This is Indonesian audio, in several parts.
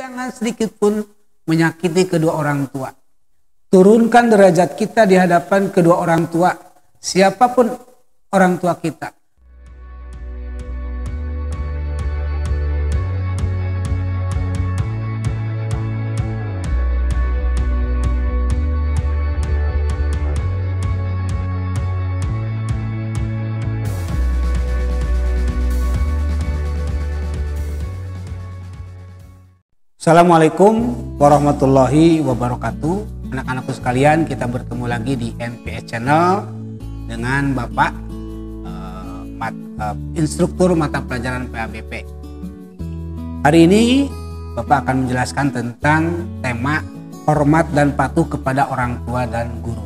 Jangan sedikit pun menyakiti kedua orang tua. Turunkan derajat kita di hadapan kedua orang tua, siapapun orang tua kita. Assalamualaikum warahmatullahi wabarakatuh. Anak-anakku sekalian, kita bertemu lagi di NPS Channel dengan Bapak instruktur mata pelajaran PABP. Hari ini Bapak akan menjelaskan tentang tema hormat dan patuh kepada orang tua dan guru.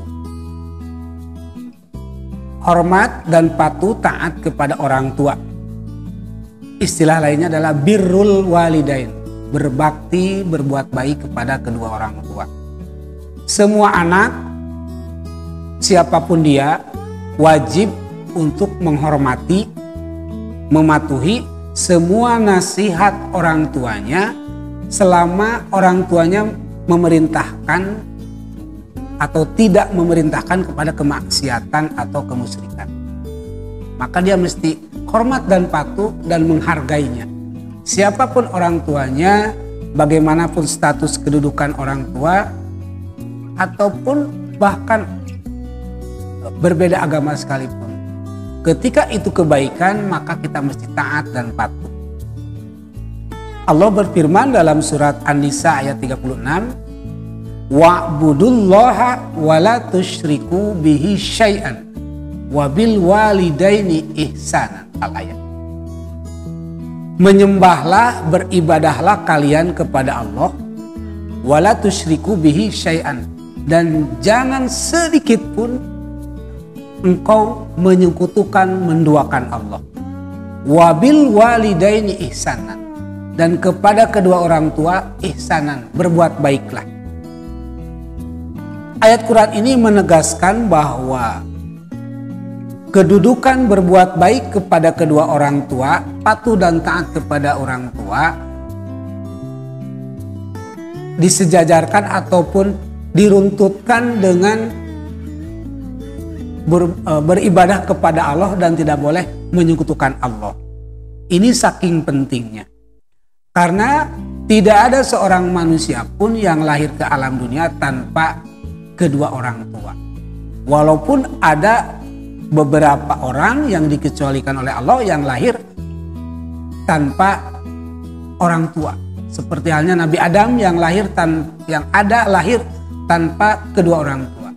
Hormat dan patuh taat kepada orang tua. Istilah lainnya adalah birrul walidain. Berbakti, berbuat baik kepada kedua orang tua. Semua anak, siapapun dia, wajib untuk menghormati, mematuhi semua nasihat orang tuanya selama orang tuanya memerintahkan atau tidak memerintahkan kepada kemaksiatan atau kemusyrikan. Maka dia mesti hormat dan patuh dan menghargainya. Siapapun orang tuanya, bagaimanapun status kedudukan orang tua, ataupun bahkan berbeda agama sekalipun. Ketika itu kebaikan, maka kita mesti taat dan patuh. Allah berfirman dalam surat An-Nisa ayat 36, wa'budullaha wa la tusyriku bihi syai'an wa bil walidaini ihsanan. Al-ayat. Menyembahlah, beribadahlah kalian kepada Allah, wala tusyriku bihi syai'an, dan jangan sedikit pun engkau menyekutukan, menduakan Allah. Wabil walidaini ihsanan, dan kepada kedua orang tua ihsanan, berbuat baiklah. Ayat Quran ini menegaskan bahwa kedudukan berbuat baik kepada kedua orang tua, patuh dan taat kepada orang tua disejajarkan ataupun diruntutkan dengan beribadah kepada Allah dan tidak boleh menyekutukan Allah. Ini saking pentingnya. Karena tidak ada seorang manusia pun yang lahir ke alam dunia tanpa kedua orang tua. Walaupun ada beberapa orang yang dikecualikan oleh Allah yang lahir tanpa orang tua, seperti halnya Nabi Adam yang lahir tanpa kedua orang tua,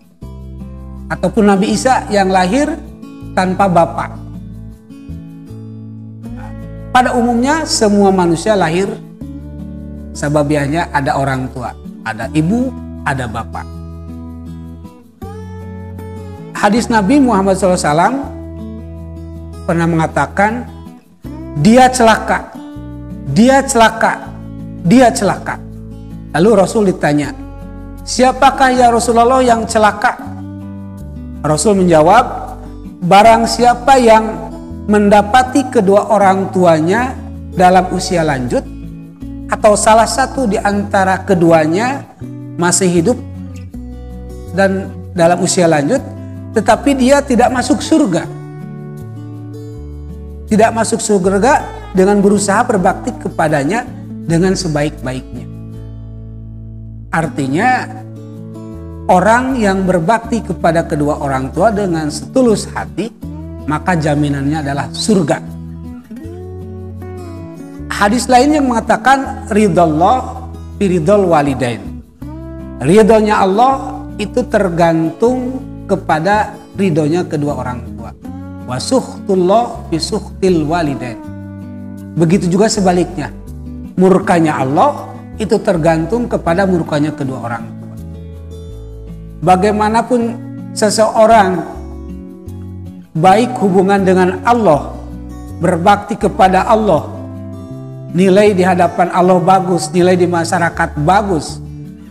ataupun Nabi Isa yang lahir tanpa bapak. Pada umumnya semua manusia lahir sababiahnya ada orang tua, ada ibu, ada bapak. Hadis Nabi Muhammad SAW pernah mengatakan, dia celaka, dia celaka, dia celaka. Lalu Rasul ditanya, siapakah ya Rasulullah yang celaka? Rasul menjawab, barang siapa yang mendapati kedua orang tuanya dalam usia lanjut atau salah satu di antara keduanya masih hidup dan dalam usia lanjut, tetapi dia tidak masuk surga. Tidak masuk surga dengan berusaha berbakti kepadanya dengan sebaik-baiknya. Artinya orang yang berbakti kepada kedua orang tua dengan setulus hati, maka jaminannya adalah surga. Hadis lain yang mengatakan ridallah firidol walidain. Ridhonya Allah itu tergantung kepada ridhonya kedua orang tua. Wasuhtullah bisuhtil walidain. Begitu juga sebaliknya. Murkanya Allah itu tergantung kepada murkanya kedua orang tua. Bagaimanapun seseorang baik hubungan dengan Allah, berbakti kepada Allah, nilai di hadapan Allah bagus, nilai di masyarakat bagus,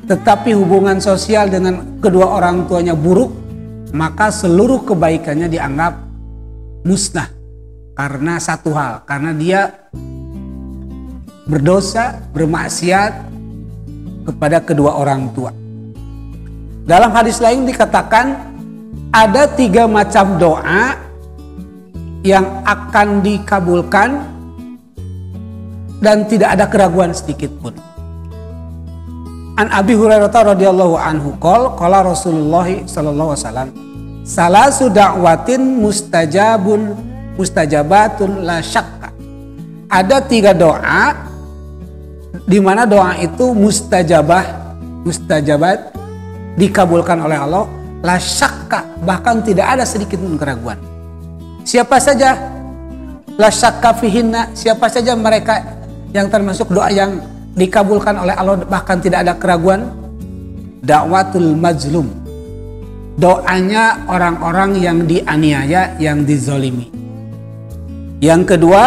tetapi hubungan sosial dengan kedua orang tuanya buruk, maka seluruh kebaikannya dianggap musnah. Karena satu hal, karena dia berdosa, bermaksiat, kepada kedua orang tua. Dalam hadis lain dikatakan ada 3 macam doa yang akan dikabulkan dan tidak ada keraguan sedikit pun. An Abi Hurairah radhiyallahu anhu qala Rasulullah sallallahu alaihi wasallam salasu da'watin mustajabatun la syakka. Ada 3 doa di mana doa itu mustajabat dikabulkan oleh Allah, la syakka, bahkan tidak ada sedikit pun keraguan. Siapa saja? La syakka fihinna, siapa saja mereka yang termasuk doa yang dikabulkan oleh Allah bahkan tidak ada keraguan? Da'watul mazlum, doanya orang-orang yang dianiaya, yang dizolimi. Yang kedua,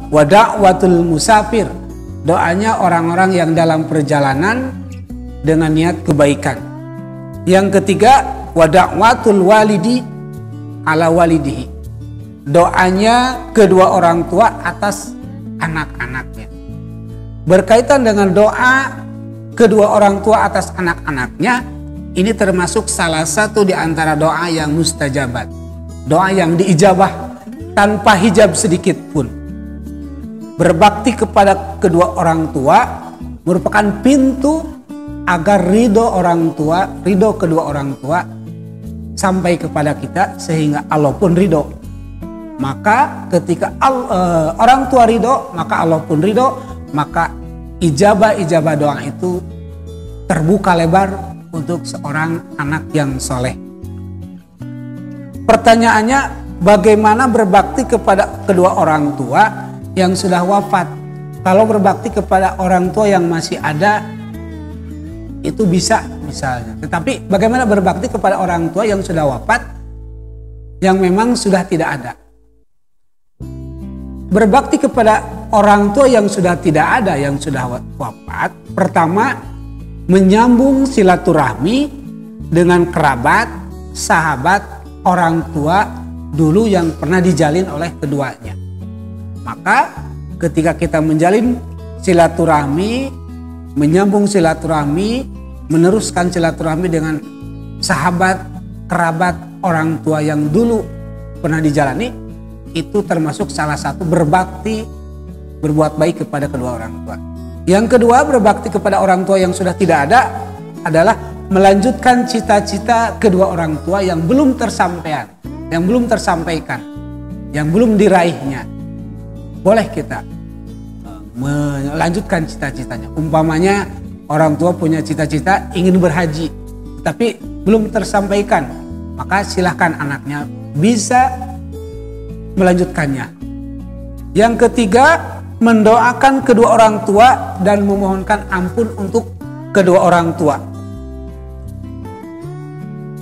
wa da'watul musafir, doanya orang-orang yang dalam perjalanan dengan niat kebaikan. Yang ketiga, wa da'watul walidi ala walidihi, doanya kedua orang tua atas anak-anaknya. Berkaitan dengan doa kedua orang tua atas anak-anaknya, ini termasuk salah satu di antara doa yang mustajabat, doa yang diijabah tanpa hijab sedikit pun. Berbakti kepada kedua orang tua merupakan pintu agar ridho kedua orang tua sampai kepada kita sehingga Allah pun ridho. Maka ketika orang tua ridho, maka Allah pun ridho, maka ijabah doa itu terbuka lebar untuk seorang anak yang soleh. Pertanyaannya, bagaimana berbakti kepada kedua orang tua yang sudah wafat? Kalau berbakti kepada orang tua yang masih ada, itu bisa misalnya. Tetapi bagaimana berbakti kepada orang tua yang sudah wafat, yang memang sudah tidak ada? Berbakti kepada orang tua yang sudah tidak ada, yang sudah wafat, pertama menyambung silaturahmi dengan kerabat, sahabat, orang tua dulu yang pernah dijalin oleh keduanya. Maka ketika kita menjalin silaturahmi, menyambung silaturahmi, meneruskan silaturahmi dengan sahabat, kerabat, orang tua yang dulu pernah dijalani, itu termasuk salah satu berbakti, berbuat baik kepada kedua orang tua. Yang kedua, berbakti kepada orang tua yang sudah tidak ada adalah melanjutkan cita-cita kedua orang tua yang belum tersampaikan, yang belum tersampaikan, yang belum diraihnya. Boleh kita melanjutkan cita-citanya. Umpamanya orang tua punya cita-cita ingin berhaji, tapi belum tersampaikan, maka silahkan anaknya bisa melanjutkannya. Yang ketiga, mendoakan kedua orang tua dan memohonkan ampun untuk kedua orang tua.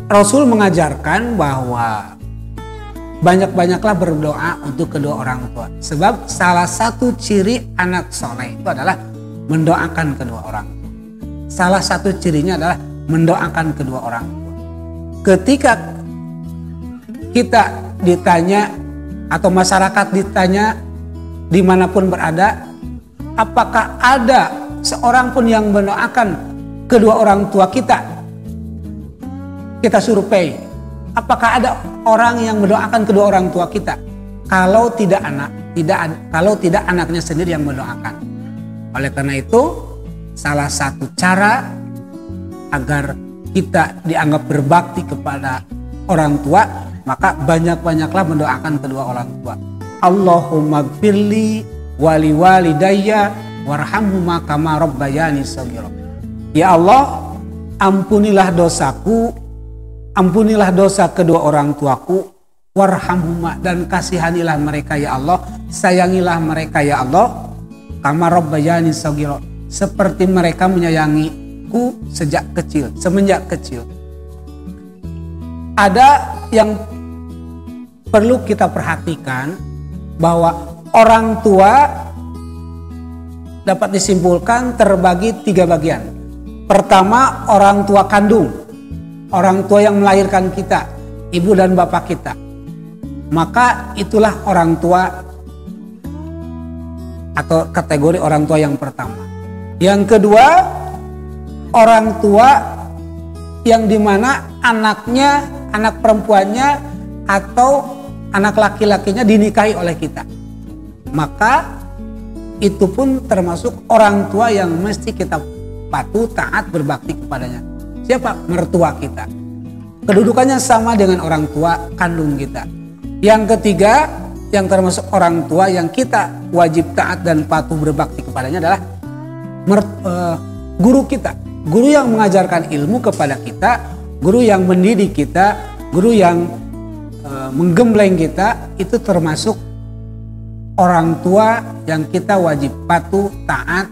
Rasul mengajarkan bahwa banyak-banyaklah berdoa untuk kedua orang tua. Sebab salah satu ciri anak soleh itu adalah mendoakan kedua orang tua. Salah satu cirinya adalah mendoakan kedua orang tua. Ketika kita ditanya atau masyarakat ditanya dimanapun berada, apakah ada seorang pun yang mendoakan kedua orang tua kita? Kita survei, apakah ada orang yang mendoakan kedua orang tua kita? Kalau tidak anaknya sendiri yang mendoakan. Oleh karena itu, salah satu cara agar kita dianggap berbakti kepada orang tua, maka banyak-banyaklah mendoakan kedua orang tua. Allahumma gfirli wali walidayya warhamhuma kama rabbayani shaghira. Ya Allah, ampunilah dosaku, ampunilah dosa kedua orang tuaku, warhamhuma, dan kasihanilah mereka ya Allah, sayangilah mereka ya Allah, kama rabbayani shaghira, seperti mereka menyayangiku semenjak kecil. Ada yang perlu kita perhatikan, bahwa orang tua dapat disimpulkan terbagi 3 bagian. Pertama, orang tua kandung, orang tua yang melahirkan kita, ibu dan bapak kita. Maka itulah orang tua atau kategori orang tua yang pertama. Yang kedua, orang tua yang dimana anaknya, anak perempuannya atau anak laki-lakinya dinikahi oleh kita. Maka itu pun termasuk orang tua yang mesti kita patuh, taat, berbakti kepadanya. Siapa? Mertua kita. Kedudukannya sama dengan orang tua kandung kita. Yang ketiga, yang termasuk orang tua yang kita wajib taat dan patuh berbakti kepadanya adalah guru kita. Guru yang mengajarkan ilmu kepada kita, guru yang mendidik kita, guru yang menggembleng kita, itu termasuk orang tua yang kita wajib patuh, taat,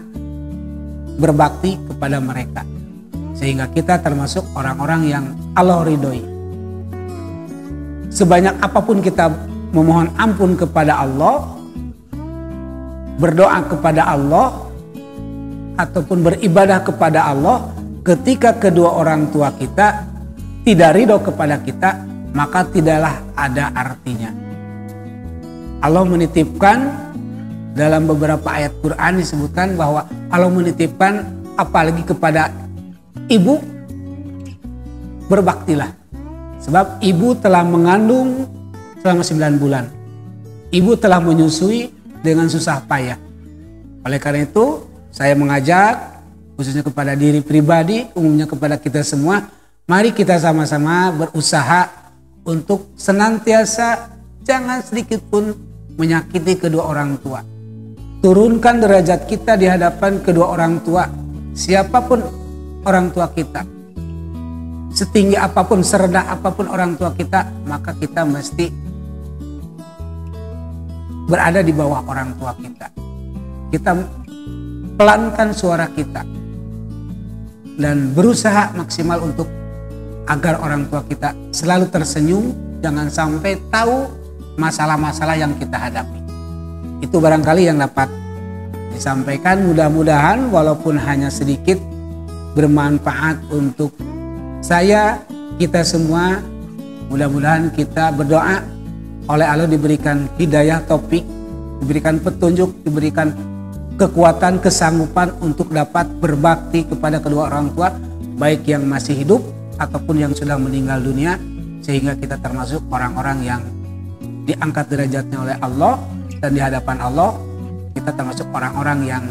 berbakti kepada mereka. Sehingga kita termasuk orang-orang yang Allah ridhoi. Sebanyak apapun kita memohon ampun kepada Allah, berdoa kepada Allah, ataupun beribadah kepada Allah, ketika kedua orang tua kita tidak ridho kepada kita, maka tidaklah ada artinya. Allah menitipkan dalam beberapa ayat Quran disebutkan bahwa Allah menitipkan apalagi kepada ibu, berbaktilah. Sebab ibu telah mengandung selama 9 bulan. Ibu telah menyusui dengan susah payah. Oleh karena itu, saya mengajak khususnya kepada diri pribadi, umumnya kepada kita semua, mari kita sama-sama berusaha untuk senantiasa jangan sedikit pun menyakiti kedua orang tua. Turunkan derajat kita di hadapan kedua orang tua, siapapun orang tua kita. Setinggi apapun, serendah apapun orang tua kita, maka kita mesti berada di bawah orang tua kita. Kita pelankan suara kita dan berusaha maksimal untuk agar orang tua kita selalu tersenyum, jangan sampai tahu masalah-masalah yang kita hadapi. Itu barangkali yang dapat disampaikan, mudah-mudahan walaupun hanya sedikit bermanfaat untuk saya, kita semua. Mudah-mudahan kita berdoa oleh Allah diberikan hidayah taufik, diberikan petunjuk, diberikan kekuatan, kesanggupan untuk dapat berbakti kepada kedua orang tua, baik yang masih hidup ataupun yang sudah meninggal dunia, sehingga kita termasuk orang-orang yang diangkat derajatnya oleh Allah, dan di hadapan Allah kita termasuk orang-orang yang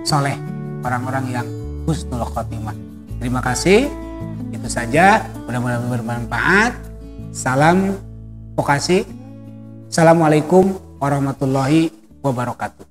soleh, orang-orang yang husnul khotimah. Terima kasih, itu saja, mudah-mudahan bermanfaat. Salam vokasi. Assalamualaikum warahmatullahi wabarakatuh.